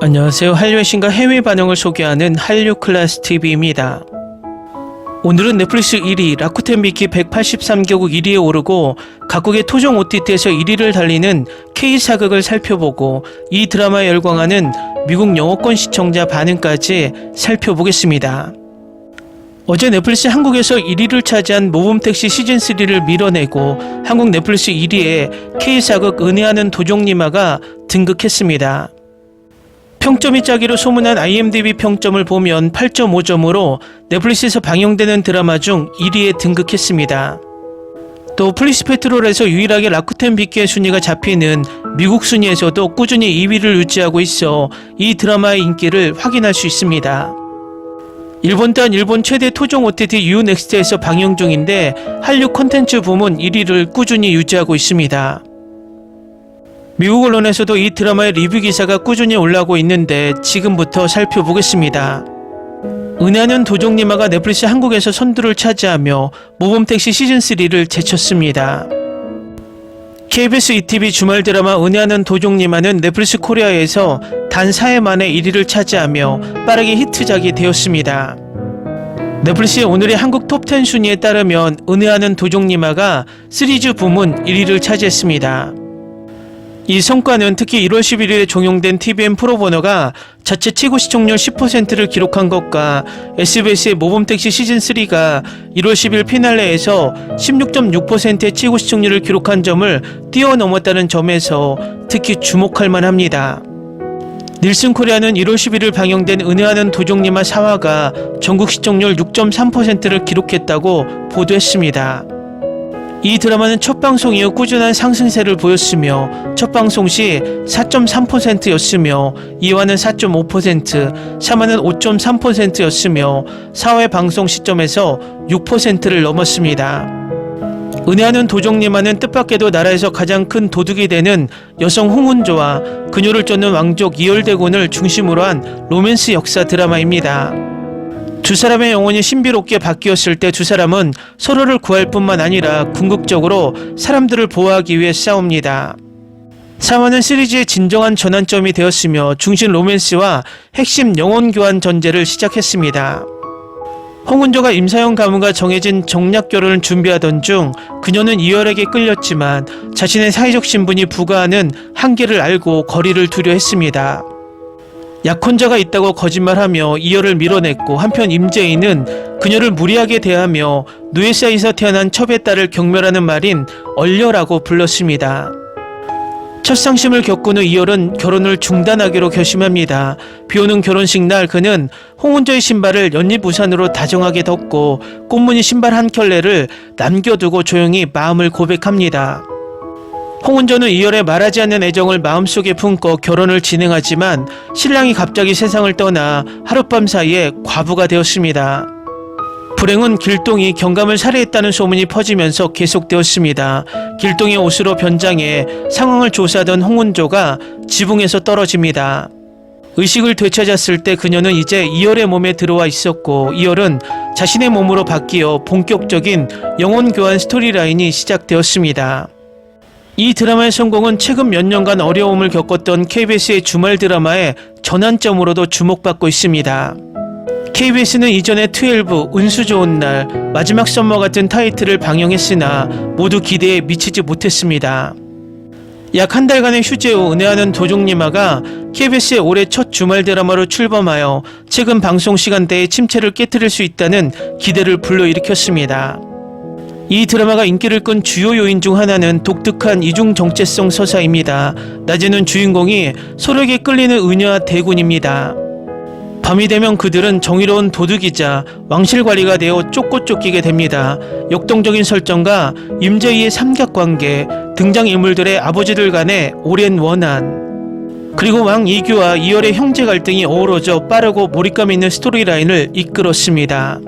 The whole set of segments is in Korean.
안녕하세요. 한류의 신과 해외 반응을 소개하는 한류클래스TV입니다. 오늘은 넷플릭스 1위 라쿠텐 미키 183개국 1위에 오르고 각국의 토종 OTT에서 1위를 달리는 K-사극을 살펴보고 이 드라마에 열광하는 미국 영어권 시청자 반응까지 살펴보겠습니다. 어제 넷플릭스 한국에서 1위를 차지한 모범택시 시즌3를 밀어내고 한국 넷플릭스 1위에 K-사극 은혜하는 도종님아가 등극했습니다. 평점이 짜기로 소문난 IMDb 평점을 보면 8.5점으로 넷플릭스에서 방영되는 드라마 중 1위에 등극했습니다. 또 플리스페트롤에서 유일하게 라쿠텐 비키의 순위가 잡히는 미국 순위에서도 꾸준히 2위를 유지하고 있어 이 드라마의 인기를 확인할 수 있습니다. 일본 또한 일본 최대 토종 OTT 유넥스트에서 방영 중인데 한류 콘텐츠 부문 1위를 꾸준히 유지하고 있습니다. 미국 언론에서도 이 드라마의 리뷰 기사가 꾸준히 올라오고 있는데 지금부터 살펴보겠습니다. 은혜하는 도종님아가 넷플릭스 한국에서 선두를 차지하며 모범택시 시즌3를 제쳤습니다. KBS ETV 주말 드라마 은혜하는 도종님아는 넷플릭스 코리아에서 단 4회 만에 1위를 차지하며 빠르게 히트작이 되었습니다. 넷플릭스의 오늘의 한국 톱10 순위에 따르면 은혜하는 도종님아가 시리즈 부문 1위를 차지했습니다. 이 성과는 특히 1월 11일에 종영된 TVN 프로보너가 자체 최고 시청률 10%를 기록한 것과 SBS의 모범택시 시즌3가 1월 10일 피날레에서 16.6%의 최고 시청률을 기록한 점을 뛰어넘었다는 점에서 특히 주목할 만합니다. 닐슨 코리아는 1월 11일 방영된 은혜하는 도종님아 4화가 전국 시청률 6.3%를 기록했다고 보도했습니다. 이 드라마는 첫 방송 이후 꾸준한 상승세를 보였으며 첫 방송 시 4.3%였으며 2화는 4.5%, 3화는 5.3%였으며 4회 방송 시점에서 6%를 넘었습니다. 은혜하는 도종님아는 뜻밖에도 나라에서 가장 큰 도둑이 되는 여성 홍은조와 그녀를 쫓는 왕족 이열대군을 중심으로 한 로맨스 역사 드라마입니다. 두 사람의 영혼이 신비롭게 바뀌었을 때 두 사람은 서로를 구할 뿐만 아니라 궁극적으로 사람들을 보호하기 위해 싸웁니다. 3화는 시리즈의 진정한 전환점이 되었으며 중심 로맨스와 핵심 영혼 교환 전제를 시작했습니다. 홍은조가 임사영 가문과 정해진 정략 결혼을 준비하던 중 그녀는 이열에게 끌렸지만 자신의 사회적 신분이 부과하는 한계를 알고 거리를 두려 했습니다. 약혼자가 있다고 거짓말하며 이열을 밀어냈고 한편 임재인은 그녀를 무리하게 대하며 노예 사이에서 태어난 첩의 딸을 경멸하는 말인 얼려라고 불렀습니다. 첫 상심을 겪은 후 이열은 결혼을 중단하기로 결심합니다. 비오는 결혼식 날 그는 홍은조의 신발을 연잎우산으로 다정하게 덮고 꽃무늬 신발 한 켤레를 남겨두고 조용히 마음을 고백합니다. 홍은조는 이열의 말하지 않는 애정을 마음속에 품고 결혼을 진행하지만 신랑이 갑자기 세상을 떠나 하룻밤 사이에 과부가 되었습니다. 불행은 길동이 경감을 살해했다는 소문이 퍼지면서 계속되었습니다. 길동의 옷으로 변장해 상황을 조사하던 홍은조가 지붕에서 떨어집니다. 의식을 되찾았을 때 그녀는 이제 이열의 몸에 들어와 있었고 이열은 자신의 몸으로 바뀌어 본격적인 영혼 교환 스토리라인이 시작되었습니다. 이 드라마의 성공은 최근 몇 년간 어려움을 겪었던 KBS의 주말 드라마의 전환점으로도 주목받고 있습니다. KBS는 이전에 12, 운수 좋은 날, 마지막 썸머 같은 타이틀을 방영했으나 모두 기대에 미치지 못했습니다. 약 한 달간의 휴재 후 은혜하는 도종님아가 KBS의 올해 첫 주말 드라마로 출범하여 최근 방송 시간대의 침체를 깨뜨릴 수 있다는 기대를 불러일으켰습니다. 이 드라마가 인기를 끈 주요 요인 중 하나는 독특한 이중 정체성 서사입니다. 낮에는 주인공이 서로에게 끌리는 은혜와 대군입니다. 밤이 되면 그들은 정의로운 도둑이자 왕실관리가 되어 쫓고 쫓기게 됩니다. 역동적인 설정과 임재희의 삼각관계, 등장인물들의 아버지들 간의 오랜 원한, 그리고 왕 이규와 이열의 형제 갈등이 어우러져 빠르고 몰입감 있는 스토리라인을 이끌었습니다.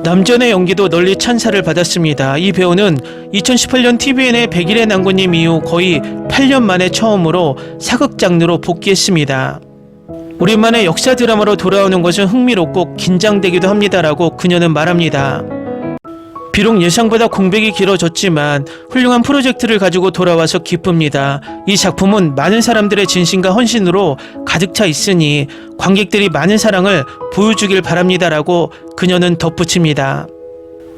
남전의 연기도 널리 찬사를 받았습니다. 이 배우는 2018년 TVN의 백일의 난군님 이후 거의 8년 만에 처음으로 사극 장르로 복귀했습니다. 오랜만에 역사 드라마로 돌아오는 것은 흥미롭고 긴장되기도 합니다라고 그녀는 말합니다. 비록 예상보다 공백이 길어졌지만 훌륭한 프로젝트를 가지고 돌아와서 기쁩니다. 이 작품은 많은 사람들의 진심과 헌신으로 가득 차 있으니 관객들이 많은 사랑을 보여주길 바랍니다라고 그녀는 덧붙입니다.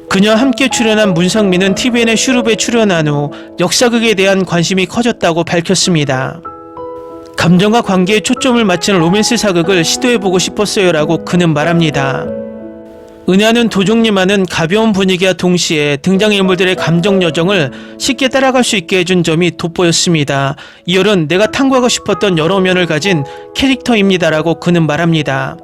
그녀와 함께 출연한 문상민은 TVN의 슈룹에 출연한 후 역사극에 대한 관심이 커졌다고 밝혔습니다. 감정과 관계에 초점을 맞추는 로맨스 사극을 시도해보고 싶었어요라고 그는 말합니다. 은하는 도종님와는 가벼운 분위기와 동시에 등장인물들의 감정 여정을 쉽게 따라갈 수 있게 해준 점이 돋보였습니다. 이열은 내가 탐구하고 싶었던 여러 면을 가진 캐릭터입니다라고 그는 말합니다.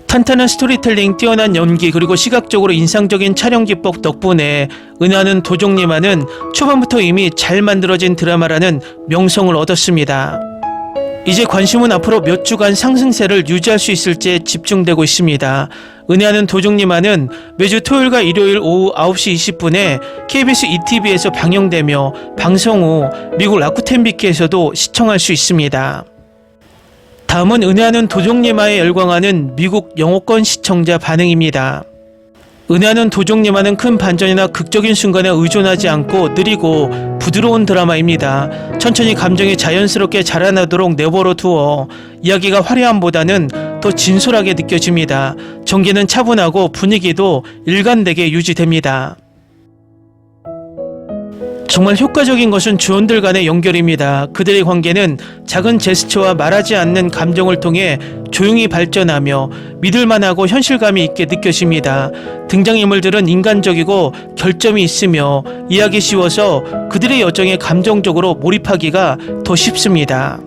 탄탄한 스토리텔링, 뛰어난 연기, 그리고 시각적으로 인상적인 촬영 기법 덕분에 은하는 도종님와는 초반부터 이미 잘 만들어진 드라마라는 명성을 얻었습니다. 이제 관심은 앞으로 몇 주간 상승세를 유지할 수 있을지에 집중되고 있습니다. 은하는 도종님와는 매주 토요일과 일요일 오후 9시 20분에 KBS ETV에서 방영되며 방송 후 미국 라쿠텐 비키에서도 시청할 수 있습니다. 다음은 은하는 도종님와에 열광하는 미국 영어권 시청자 반응입니다. 은하는 도종님와는 큰 반전이나 극적인 순간에 의존하지 않고 느리고 부드러운 드라마입니다. 천천히 감정이 자연스럽게 자라나도록 내버려 두어 이야기가 화려함보다는 더 진솔하게 느껴집니다. 전개는 차분하고 분위기도 일관되게 유지됩니다. 정말 효과적인 것은 주원들 간의 연결입니다. 그들의 관계는 작은 제스처와 말하지 않는 감정을 통해 조용히 발전하며 믿을만하고 현실감이 있게 느껴집니다. 등장인물들은 인간적이고 결점이 있으며 이해하기 쉬워서 그들의 여정에 감정적으로 몰입하기가 더 쉽습니다.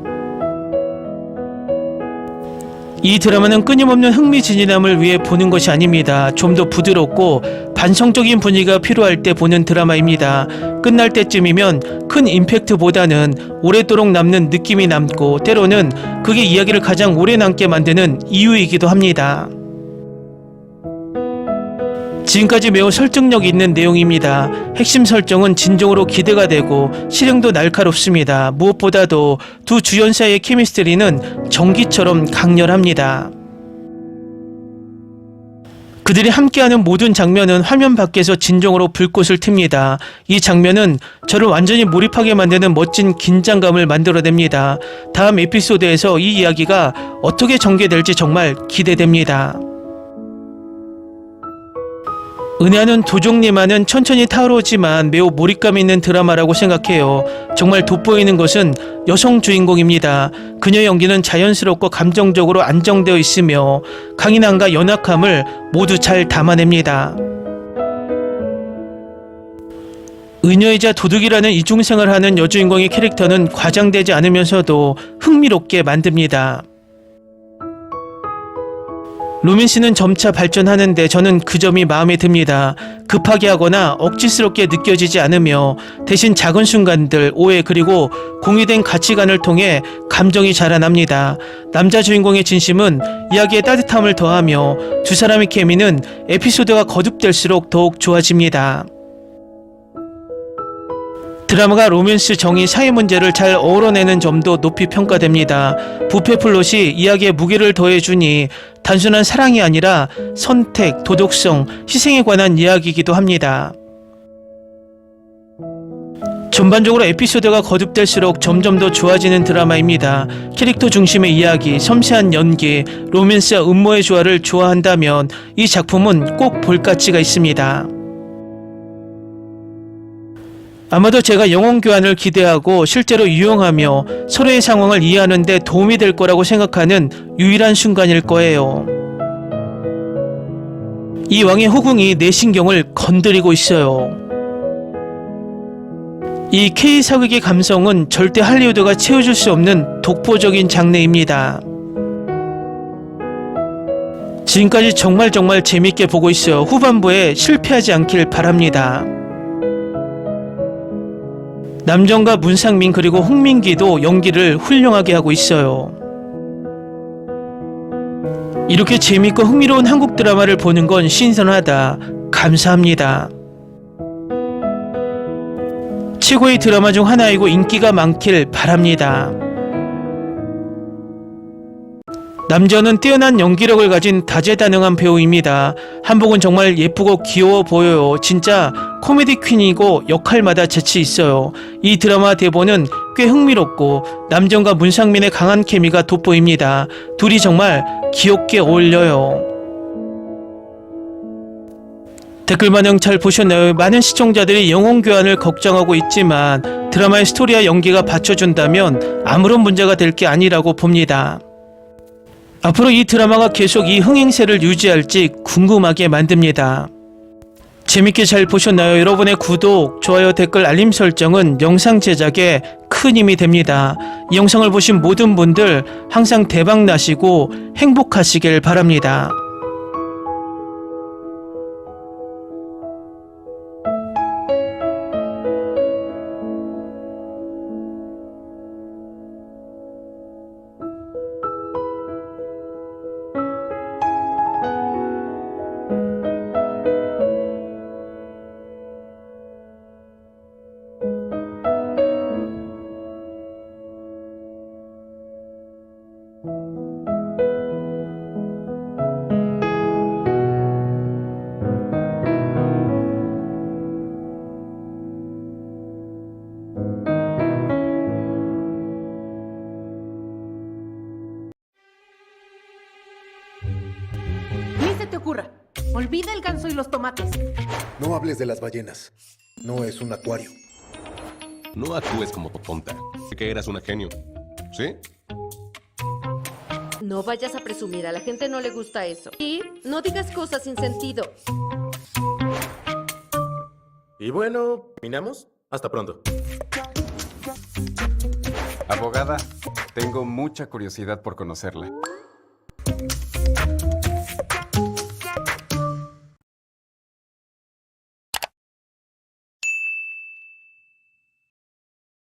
이 드라마는 끊임없는 흥미진진함을 위해 보는 것이 아닙니다. 좀 더 부드럽고 반성적인 분위기가 필요할 때 보는 드라마입니다. 끝날 때쯤이면 큰 임팩트보다는 오래도록 남는 느낌이 남고 때로는 그게 이야기를 가장 오래 남게 만드는 이유이기도 합니다. 지금까지 매우 설득력 있는 내용입니다. 핵심 설정은 진정으로 기대가 되고 실행도 날카롭습니다. 무엇보다도 두 주연 사이의 케미스트리는 전기처럼 강렬합니다. 그들이 함께하는 모든 장면은 화면 밖에서 진정으로 불꽃을 틉니다. 이 장면은 저를 완전히 몰입하게 만드는 멋진 긴장감을 만들어냅니다. 다음 에피소드에서 이 이야기가 어떻게 전개될지 정말 기대됩니다. 은하는 도종님와는 천천히 타오르지만 매우 몰입감 있는 드라마라고 생각해요. 정말 돋보이는 것은 여성 주인공입니다. 그녀의 연기는 자연스럽고 감정적으로 안정되어 있으며 강인함과 연약함을 모두 잘 담아냅니다. 은여이자 도둑이라는 이중생을 하는 여주인공의 캐릭터는 과장되지 않으면서도 흥미롭게 만듭니다. 로맨스는 점차 발전하는데 저는 그 점이 마음에 듭니다. 급하게 하거나 억지스럽게 느껴지지 않으며 대신 작은 순간들, 오해 그리고 공유된 가치관을 통해 감정이 자라납니다. 남자 주인공의 진심은 이야기에 따뜻함을 더하며 두 사람의 케미는 에피소드가 거듭될수록 더욱 좋아집니다. 드라마가 로맨스, 정의, 사회 문제를 잘 어우러내는 점도 높이 평가됩니다. 부패 플롯이 이야기에 무게를 더해주니 단순한 사랑이 아니라 선택, 도덕성, 희생에 관한 이야기이기도 합니다. 전반적으로 에피소드가 거듭될수록 점점 더 좋아지는 드라마입니다. 캐릭터 중심의 이야기, 섬세한 연기, 로맨스와 음모의 조화를 좋아한다면 이 작품은 꼭 볼 가치가 있습니다. 아마도 제가 영혼 교환을 기대하고 실제로 유용하며 서로의 상황을 이해하는 데 도움이 될 거라고 생각하는 유일한 순간일 거예요. 이 왕의 호궁이 내 신경을 건드리고 있어요. 이 K 사극의 감성은 절대 할리우드가 채워줄 수 없는 독보적인 장르입니다. 지금까지 정말 재밌게 보고 있어요. 후반부에 실패하지 않길 바랍니다. 남정과 문상민 그리고 홍민기도 연기를 훌륭하게 하고 있어요. 이렇게 재밌고 흥미로운 한국 드라마를 보는 건 신선하다. 감사합니다. 최고의 드라마 중 하나이고 인기가 많길 바랍니다. 남전은 뛰어난 연기력을 가진 다재다능한 배우입니다. 한복은 정말 예쁘고 귀여워 보여요. 진짜 코미디 퀸이고 역할마다 재치 있어요. 이 드라마 대본은 꽤 흥미롭고 남전과 문상민의 강한 케미가 돋보입니다. 둘이 정말 귀엽게 어울려요. 댓글 반응 잘 보셨나요? 많은 시청자들이 영혼 교환을 걱정하고 있지만 드라마의 스토리와 연기가 받쳐준다면 아무런 문제가 될 게 아니라고 봅니다. 앞으로 이 드라마가 계속 이 흥행세를 유지할지 궁금하게 만듭니다. 재밌게 잘 보셨나요? 여러분의 구독, 좋아요, 댓글, 알림 설정은 영상 제작에 큰 힘이 됩니다. 이 영상을 보신 모든 분들 항상 대박 나시고 행복하시길 바랍니다. Ni se te ocurra. Olvida el ganso y los tomates. No hables de las ballenas. No es un acuario. No actúes como tonta. Que eras una genio. ¿Sí? No vayas a presumir, a la gente no le gusta eso. Y no digas cosas sin sentido. Y bueno, ¿terminamos? Hasta pronto. Abogada, tengo mucha curiosidad por conocerla.